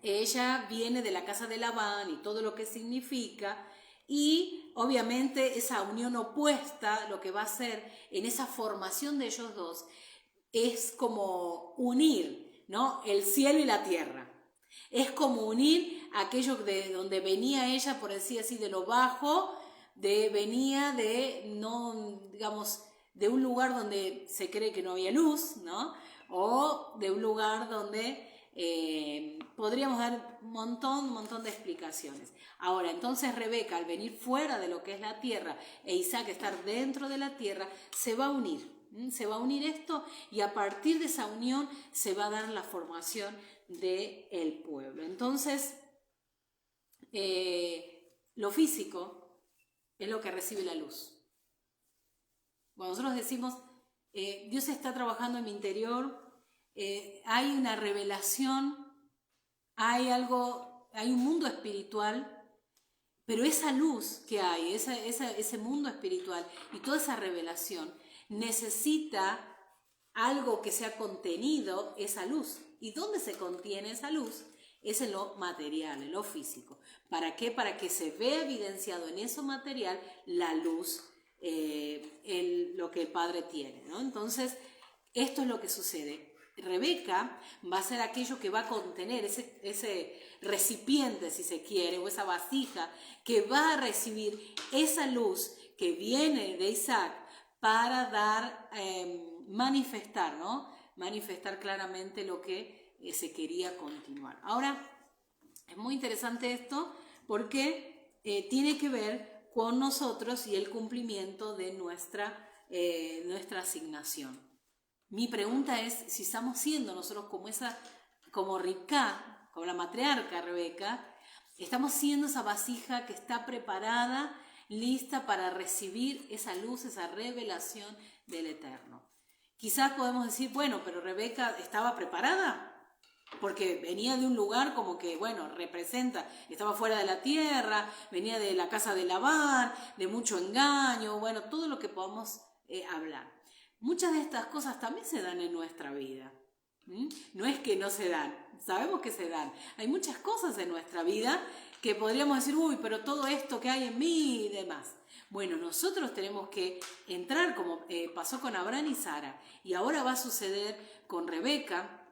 ella viene de la casa de Labán y todo lo que significa, y obviamente esa unión opuesta, lo que va a hacer en esa formación de ellos dos, es como unir, ¿no?, el cielo y la tierra. Es como unir aquello de donde venía ella, por decir así, de lo bajo, venía de, no, digamos, de un lugar donde se cree que no había luz, ¿no? O de un lugar donde podríamos dar un montón de explicaciones. Ahora, entonces Rebeca, al venir fuera de lo que es la tierra e Isaac estar dentro de la tierra, se va a unir. Se va a unir esto y a partir de esa unión se va a dar la formación del pueblo. Entonces, Lo físico es lo que recibe la luz. Cuando nosotros decimos, Dios está trabajando en mi interior, hay una revelación, hay un mundo espiritual, pero esa luz que hay, ese mundo espiritual y toda esa revelación necesita algo que sea contenido, esa luz. ¿Y dónde se contiene esa luz? Es en lo material, en lo físico. ¿Para qué? Para que se vea evidenciado en eso material la luz, lo que el Padre tiene, ¿no? Entonces, esto es lo que sucede. Rebeca va a ser aquello que va a contener ese recipiente, si se quiere, o esa vasija que va a recibir esa luz que viene de Isaac para dar, manifestar, ¿no? Manifestar claramente lo que se quería continuar. Ahora, es muy interesante esto porque tiene que ver con nosotros y el cumplimiento de nuestra asignación. Mi pregunta es si estamos siendo nosotros como Rivka, como la matriarca Rebeca, estamos siendo esa vasija que está preparada, lista para recibir esa luz, esa revelación del Eterno. Quizás podemos decir, bueno, pero Rebeca estaba preparada, porque venía de un lugar como que, bueno, representa, estaba fuera de la tierra, venía de la casa de Labán, de mucho engaño, bueno, todo lo que podamos hablar. Muchas de estas cosas también se dan en nuestra vida. No es que no se dan, sabemos que se dan. Hay muchas cosas en nuestra vida que podríamos decir, uy, pero todo esto que hay en mí y demás. Bueno, nosotros tenemos que entrar como pasó con Abraham y Sara, y ahora va a suceder con Rebeca,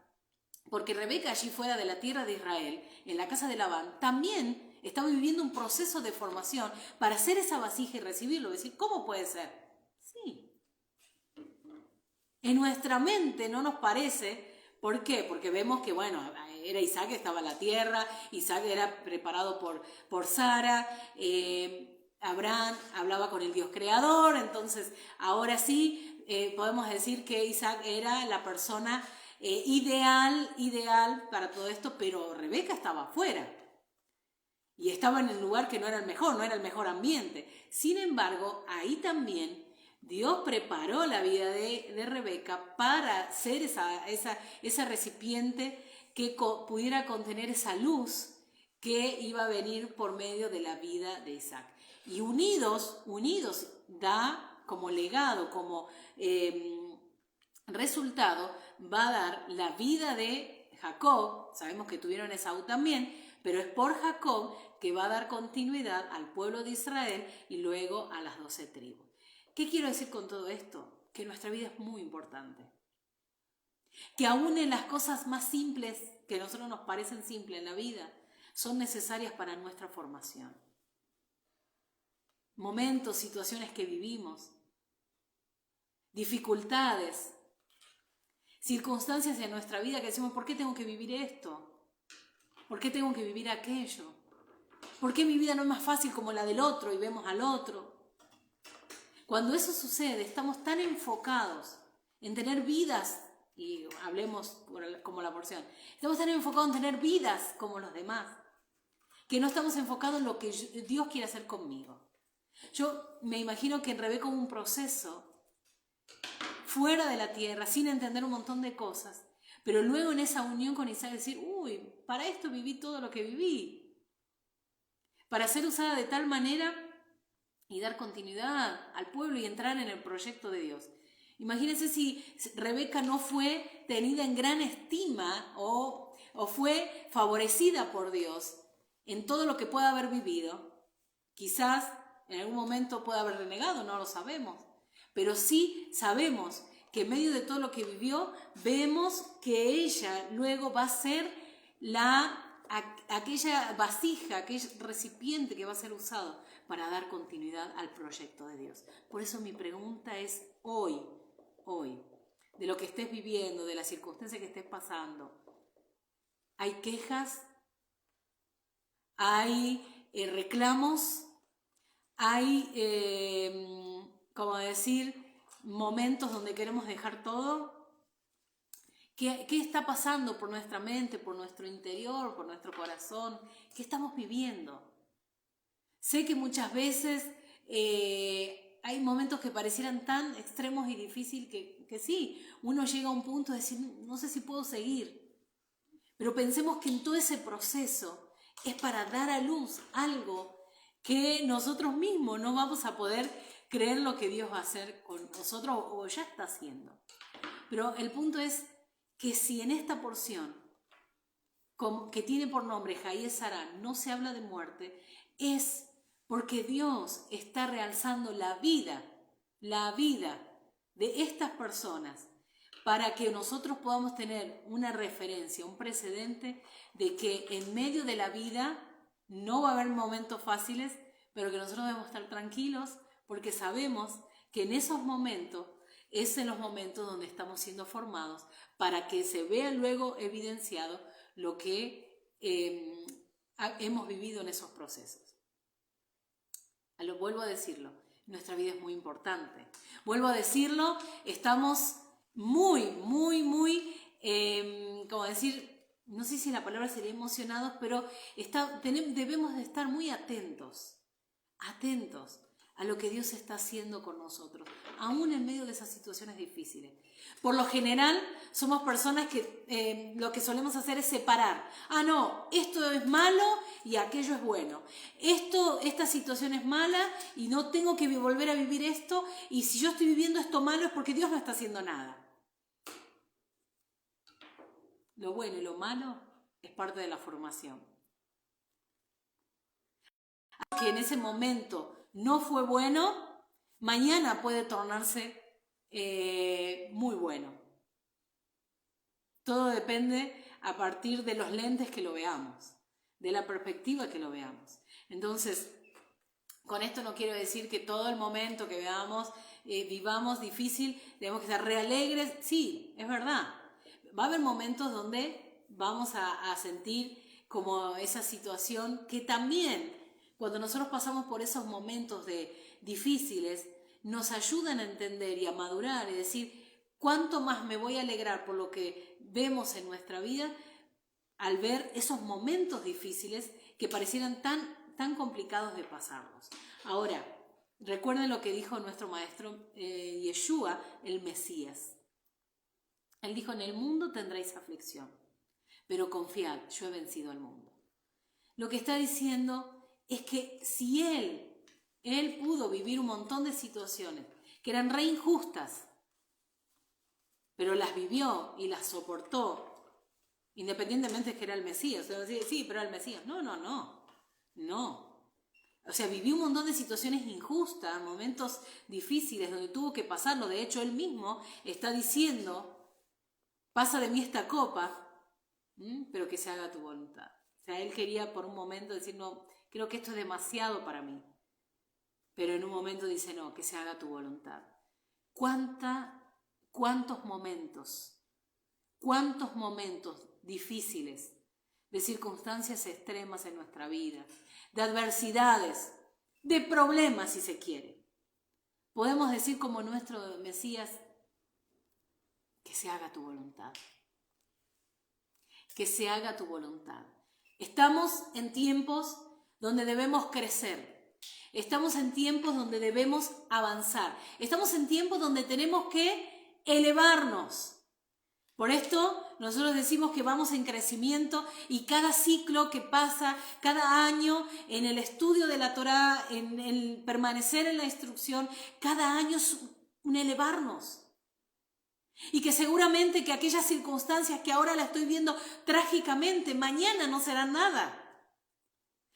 porque Rebeca allí fuera de la tierra de Israel, en la casa de Labán, también estaba viviendo un proceso de formación para hacer esa vasija y recibirlo. Decir, ¿cómo puede ser? Sí. En nuestra mente no nos parece. ¿Por qué? Porque vemos que, bueno, era Isaac que estaba en la tierra, Isaac era preparado por Sara, Abraham hablaba con el Dios creador, entonces ahora sí podemos decir que Isaac era la persona ideal para todo esto, pero Rebeca estaba afuera y estaba en el lugar que no era el mejor ambiente. Sin embargo, ahí también Dios preparó la vida de Rebeca para ser esa recipiente que pudiera contener esa luz que iba a venir por medio de la vida de Isaac. Y unidos da como legado, como resultado, va a dar la vida de Jacob. Sabemos que tuvieron Esaú también, pero es por Jacob que va a dar continuidad al pueblo de Israel y luego a las 12 tribus. ¿Qué quiero decir con todo esto? Que nuestra vida es muy importante. Que aún en las cosas más simples, que a nosotros nos parecen simples en la vida, son necesarias para nuestra formación. Momentos, situaciones que vivimos, dificultades, circunstancias en nuestra vida que decimos, ¿por qué tengo que vivir esto? ¿Por qué tengo que vivir aquello? ¿Por qué mi vida no es más fácil como la del otro y vemos al otro? Cuando eso sucede, estamos tan enfocados en tener vidas, y hablemos como la porción, estamos tan enfocados en tener vidas como los demás, que no estamos enfocados en lo que Dios quiere hacer conmigo. Yo me imagino que en Rebeca hubo un proceso fuera de la tierra, sin entender un montón de cosas, pero luego en esa unión con Isaac decir, uy, para esto viví todo lo que viví, para ser usada de tal manera y dar continuidad al pueblo y entrar en el proyecto de Dios. Imagínense si Rebeca no fue tenida en gran estima o fue favorecida por Dios en todo lo que pueda haber vivido. Quizás en algún momento pueda haber renegado, no lo sabemos, pero sí sabemos que en medio de todo lo que vivió, vemos que ella luego va a ser aquella vasija, aquel recipiente que va a ser usado para dar continuidad al proyecto de Dios. Por eso mi pregunta es hoy, de lo que estés viviendo, de la circunstancia que estés pasando, ¿hay quejas? ¿Hay reclamos? ¿Hay, como decir, momentos donde queremos dejar todo? ¿Qué está pasando por nuestra mente, por nuestro interior, por nuestro corazón? ¿Qué estamos viviendo? Sé que muchas veces hay momentos que parecieran tan extremos y difíciles que sí, uno llega a un punto de decir, no sé si puedo seguir. Pero pensemos que en todo ese proceso es para dar a luz algo que nosotros mismos no vamos a poder creer lo que Dios va a hacer con nosotros o ya está haciendo. Pero el punto es que si en esta porción, que tiene por nombre Hayé Sará, no se habla de muerte, es porque Dios está realzando la vida de estas personas para que nosotros podamos tener una referencia, un precedente de que en medio de la vida no va a haber momentos fáciles, pero que nosotros debemos estar tranquilos porque sabemos que en esos momentos es en los momentos donde estamos siendo formados para que se vea luego evidenciado lo que hemos vivido en esos procesos. Vuelvo a decirlo, nuestra vida es muy importante. Vuelvo a decirlo, estamos muy, como decir, no sé si la palabra sería emocionados, pero debemos de estar muy atentos a lo que Dios está haciendo con nosotros, aún en medio de esas situaciones difíciles. Por lo general, somos personas que lo que solemos hacer es separar. No, esto es malo y aquello es bueno. Esta situación es mala y no tengo que volver a vivir esto, y si yo estoy viviendo esto malo es porque Dios no está haciendo nada. Lo bueno y lo malo es parte de la formación. Que en ese momento no fue bueno, mañana puede tornarse muy bueno. Todo depende a partir de los lentes que lo veamos, de la perspectiva que lo veamos. Entonces, con esto no quiero decir que todo el momento que vivamos difícil, tenemos que estar re alegres. Sí, es verdad. Va a haber momentos donde vamos a sentir como esa situación que también, cuando nosotros pasamos por esos momentos difíciles, nos ayudan a entender y a madurar y decir, ¿cuánto más me voy a alegrar por lo que vemos en nuestra vida al ver esos momentos difíciles que parecieran tan complicados de pasarlos? Ahora, recuerden lo que dijo nuestro maestro Yeshua, el Mesías. Él dijo, en el mundo tendréis aflicción, pero confiad, yo he vencido al mundo. Lo que está diciendo es que si Él pudo vivir un montón de situaciones que eran re injustas, pero las vivió y las soportó, independientemente de que era el Mesías. O sea, sí, pero era el Mesías. No. O sea, vivió un montón de situaciones injustas, momentos difíciles donde tuvo que pasarlo. De hecho, Él mismo está diciendo, pasa de mí esta copa, pero que se haga tu voluntad. O sea, Él quería por un momento decir, no, creo que esto es demasiado para mí. Pero en un momento dice, no, que se haga tu voluntad. ¿Cuántos momentos difíciles, de circunstancias extremas en nuestra vida, de adversidades, de problemas si se quiere, podemos decir como nuestro Mesías, que se haga tu voluntad. Que se haga tu voluntad. Estamos en tiempos donde debemos crecer. Estamos en tiempos donde debemos avanzar. Estamos en tiempos donde tenemos que elevarnos. Por esto nosotros decimos que vamos en crecimiento, y cada ciclo que pasa, cada año en el estudio de la Torá, en el permanecer en la instrucción, cada año es un elevarnos. Y que seguramente que aquellas circunstancias que ahora la estoy viendo trágicamente, mañana no serán nada.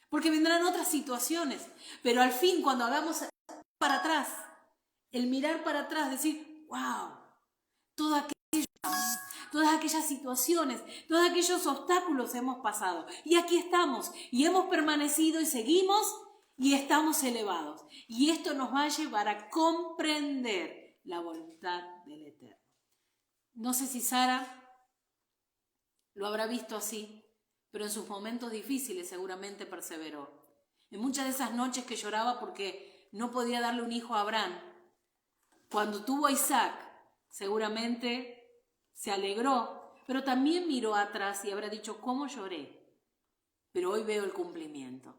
Porque vendrán otras situaciones. Pero al fin, cuando hagamos para atrás, el mirar para atrás, decir, wow, todas aquellas situaciones, todos aquellos obstáculos hemos pasado. Y aquí estamos, y hemos permanecido, y seguimos, y estamos elevados. Y esto nos va a llevar a comprender la voluntad del Eterno. No sé si Sara lo habrá visto así, pero en sus momentos difíciles seguramente perseveró. En muchas de esas noches que lloraba porque no podía darle un hijo a Abraham, cuando tuvo a Isaac, seguramente se alegró pero también miró atrás y habrá dicho, ¿cómo lloré? Pero hoy veo el cumplimiento.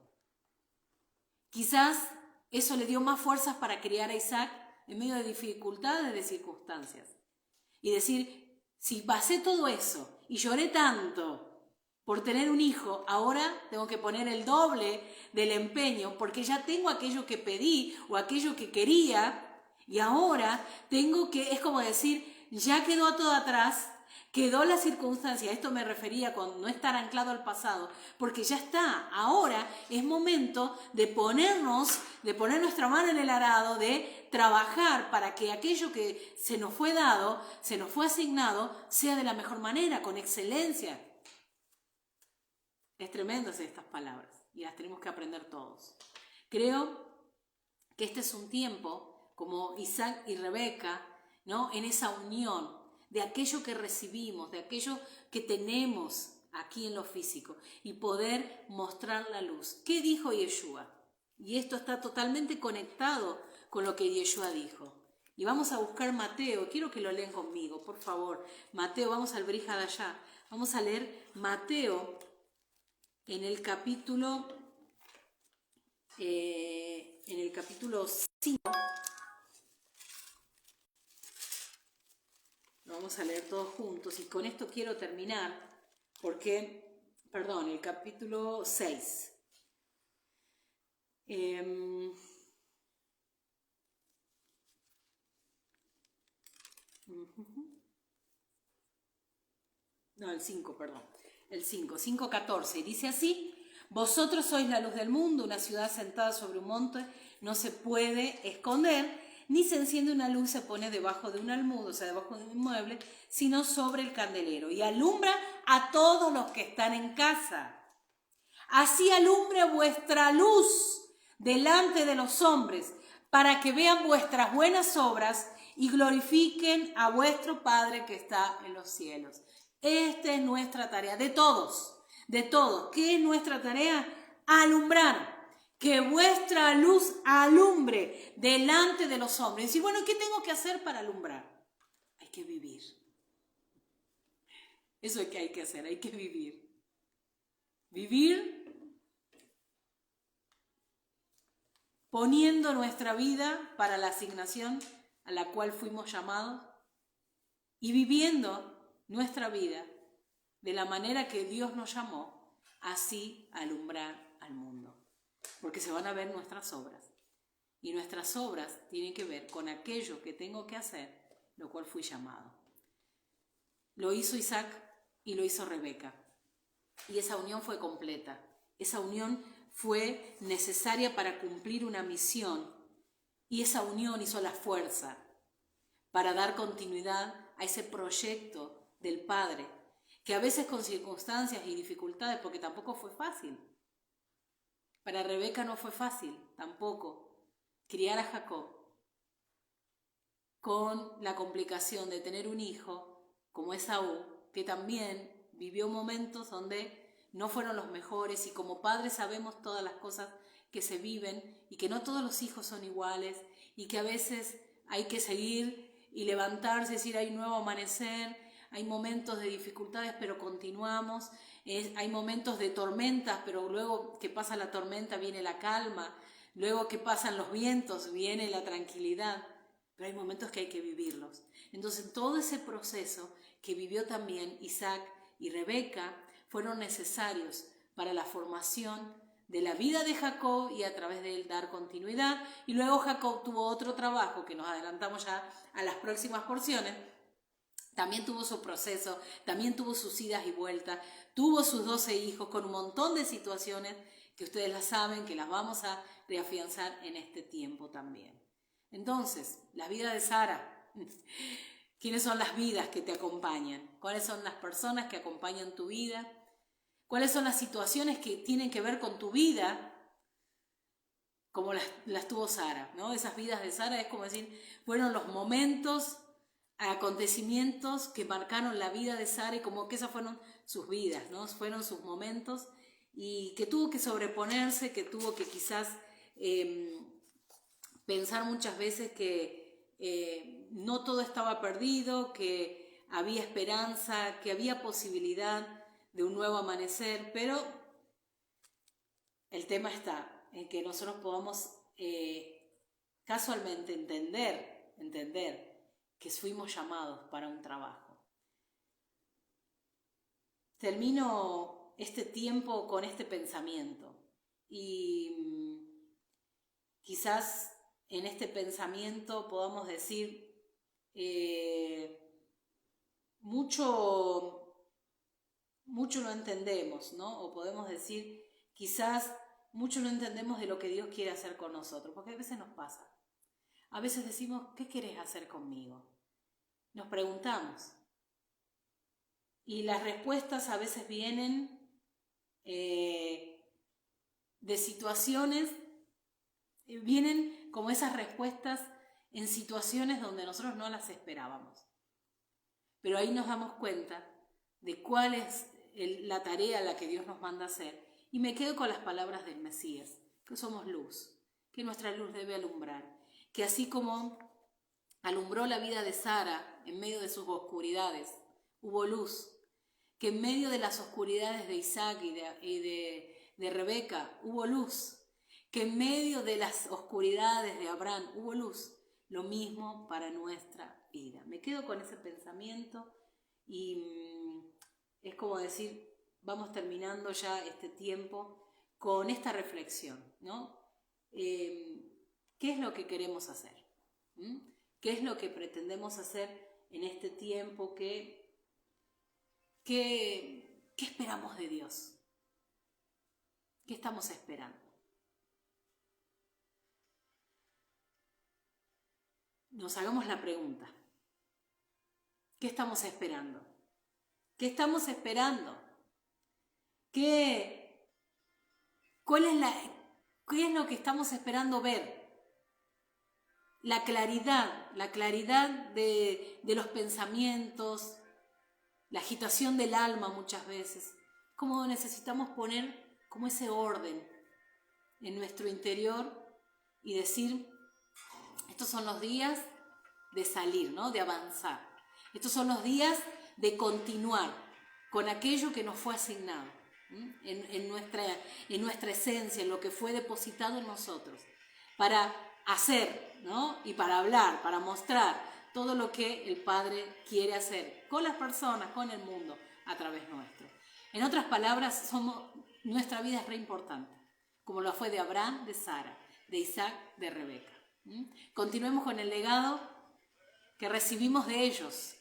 Quizás eso le dio más fuerzas para criar a Isaac en medio de dificultades, de circunstancias. Y decir, si pasé todo eso y lloré tanto por tener un hijo, ahora tengo que poner el doble del empeño porque ya tengo aquello que pedí o aquello que quería y ahora tengo que, es como decir, ya quedó todo atrás, quedó la circunstancia, a esto me refería con no estar anclado al pasado, porque ya está, ahora es momento de poner nuestra mano en el arado, de trabajar para que aquello que se nos fue dado, se nos fue asignado, sea de la mejor manera, con excelencia. Es tremendo estas palabras y las tenemos que aprender todos. Creo que este es un tiempo, como Isaac y Rebeca, ¿no? En esa unión de aquello que recibimos, de aquello que tenemos aquí en lo físico y poder mostrar la luz. ¿Qué dijo Yeshua? Y esto está totalmente conectado con lo que Yeshua dijo. Y vamos a buscar Mateo, quiero que lo lean conmigo, por favor. Mateo, vamos al Brija de allá. Vamos a leer Mateo en el capítulo 5. Lo vamos a leer todos juntos y con esto quiero terminar el capítulo 6. No, el 5, perdón. El 5:14. Y dice así: vosotros sois la luz del mundo, una ciudad sentada sobre un monte no se puede esconder, ni se enciende una luz, se pone debajo de un almud, o sea, debajo de un mueble, sino sobre el candelero, y alumbra a todos los que están en casa. Así alumbre vuestra luz delante de los hombres, para que vean vuestras buenas obras y glorifiquen a vuestro Padre que está en los cielos. Esta es nuestra tarea, de todos. ¿Qué es nuestra tarea? Alumbrar. Que vuestra luz alumbre delante de los hombres. Y bueno, ¿qué tengo que hacer para alumbrar? Hay que vivir. Eso es que hay que hacer, hay que vivir. Vivir poniendo nuestra vida para la asignación a la cual fuimos llamados y viviendo nuestra vida de la manera que Dios nos llamó, así alumbrar al mundo. Porque se van a ver nuestras obras. Y nuestras obras tienen que ver con aquello que tengo que hacer, lo cual fui llamado. Lo hizo Isaac y lo hizo Rebeca. Y esa unión fue completa. Esa unión fue necesaria para cumplir una misión. Y esa unión hizo la fuerza para dar continuidad a ese proyecto del Padre, que a veces con circunstancias y dificultades, porque tampoco fue fácil. Para Rebeca no fue fácil tampoco criar a Jacob con la complicación de tener un hijo como Esaú, que también vivió momentos donde no fueron los mejores y como padres sabemos todas las cosas que se viven y que no todos los hijos son iguales y que a veces hay que seguir y levantarse, es decir, hay un nuevo amanecer, hay momentos de dificultades pero continuamos, hay momentos de tormentas pero luego que pasa la tormenta viene la calma, luego que pasan los vientos viene la tranquilidad, pero hay momentos que hay que vivirlos. Entonces todo ese proceso que vivió también Isaac y Rebeca fueron necesarios para la formación de la vida de Jacob y a través de él dar continuidad. Y luego Jacob tuvo otro trabajo, que nos adelantamos ya a las próximas porciones. También tuvo su proceso, también tuvo sus idas y vueltas, tuvo sus 12 hijos con un montón de situaciones que ustedes las saben, que las vamos a reafianzar en este tiempo también. Entonces, la vida de Sara. ¿Quiénes son las vidas que te acompañan? ¿Cuáles son las personas que acompañan tu vida? ¿Cuáles son las situaciones que tienen que ver con tu vida? Como las tuvo Sara, ¿no? Esas vidas de Sara es como decir, fueron los momentos, acontecimientos que marcaron la vida de Sara y como que esas fueron sus vidas, ¿no? Fueron sus momentos y que tuvo que sobreponerse, que tuvo que quizás pensar muchas veces que no todo estaba perdido, que había esperanza, que había posibilidad de un nuevo amanecer, pero el tema está en que nosotros podamos casualmente entender que fuimos llamados para un trabajo. Termino este tiempo con este pensamiento y quizás en este pensamiento podamos decir mucho no entendemos, ¿no? O podemos decir quizás mucho no entendemos de lo que Dios quiere hacer con nosotros, porque a veces nos pasa. A veces decimos, ¿qué querés hacer conmigo? Nos preguntamos. Y las respuestas a veces vienen de situaciones, vienen como esas respuestas en situaciones donde nosotros no las esperábamos. Pero ahí nos damos cuenta de cuál es la tarea a la que Dios nos manda hacer. Y me quedo con las palabras del Mesías, que somos luz, que nuestra luz debe alumbrar, que así como alumbró la vida de Sara en medio de sus oscuridades, hubo luz, que en medio de las oscuridades de Isaac y de Rebeca hubo luz, que en medio de las oscuridades de Abraham hubo luz, lo mismo para nuestra vida. Me quedo con ese pensamiento y es como decir, vamos terminando ya este tiempo con esta reflexión, ¿no? ¿Qué es lo que queremos hacer? ¿Qué es lo que pretendemos hacer en este tiempo? ¿Qué esperamos de Dios? ¿Qué estamos esperando? Nos hagamos la pregunta. ¿Qué estamos esperando? ¿Qué estamos esperando? ¿Qué es lo que estamos esperando ver? La claridad de los pensamientos, la agitación del alma muchas veces. Cómo necesitamos poner como ese orden en nuestro interior y decir, estos son los días de salir, ¿no? De avanzar. Estos son los días de continuar con aquello que nos fue asignado, en nuestra esencia, en lo que fue depositado en nosotros, para hacer, ¿no? Y para hablar, para mostrar todo lo que el Padre quiere hacer con las personas, con el mundo, a través nuestro. En otras palabras, nuestra vida es re importante, como lo fue de Abraham, de Sara, de Isaac, de Rebeca. Continuemos con el legado que recibimos de ellos,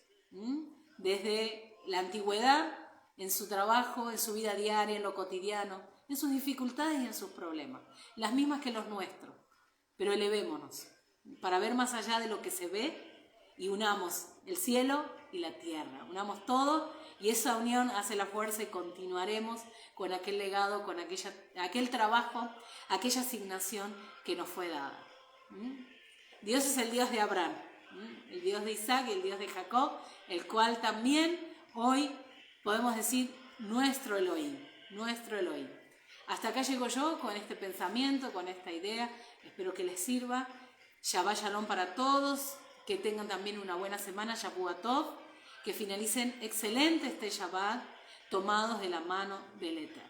desde la antigüedad, en su trabajo, en su vida diaria, en lo cotidiano, en sus dificultades y en sus problemas, las mismas que los nuestros, pero elevémonos para ver más allá de lo que se ve y unamos el cielo y la tierra, unamos todo y esa unión hace la fuerza y continuaremos con aquel legado, con aquel trabajo, aquella asignación que nos fue dada. Dios es el Dios de Abraham, el Dios de Isaac y el Dios de Jacob, el cual también hoy podemos decir nuestro Elohim, nuestro Elohim. Hasta acá llego yo con este pensamiento, con esta idea, espero que les sirva. Shabbat Shalom para todos, que tengan también una buena semana, Shabu Tov, que finalicen excelente este Shabbat, tomados de la mano del Eterno.